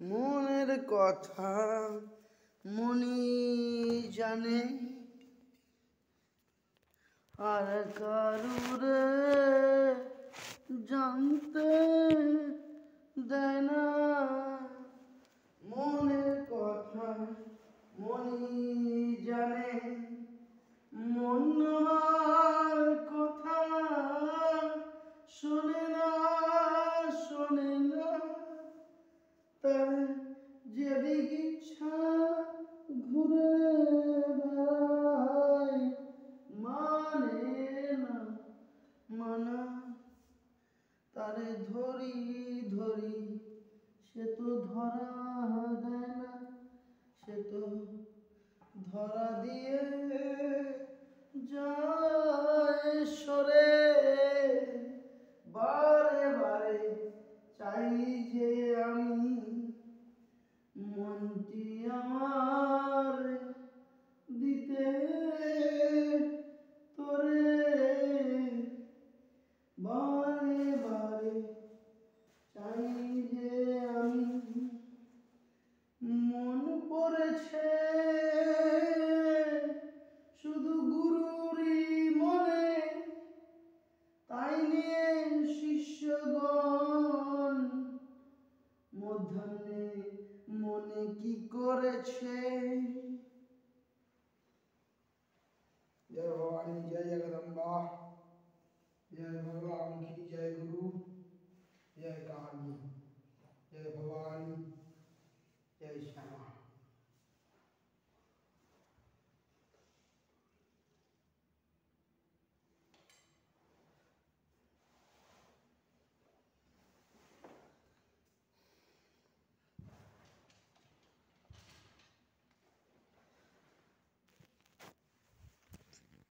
মনের কথা মনি জানে, আর কারুরে জানতে দেয় না। মনের কথা মনি জানে, মন আমার কথা শোনে না, শোনে না। তার যেদিক ইচ্ছা ঘুরে বেড়ায়, মানে না মানা। তারে ধরি ধরি সে তো ধরা দেয় না, সে তো ধরা দিয়ে যায় সরে। বারে বারে চাই যে আমি মনটি আমার দিতে তোরে। বারে বারে চাই যে আমি, মন পড়েছে শুধু গুরুরই মনে, তাই নিয়ে শিষ্যগণ মধ্যাহ্নে মনে কি করেছে। जय भवानी, जय जगदम्बा, जय भगवान की, जय गुरु, जय काली, जय भवानी, जय श्यामा।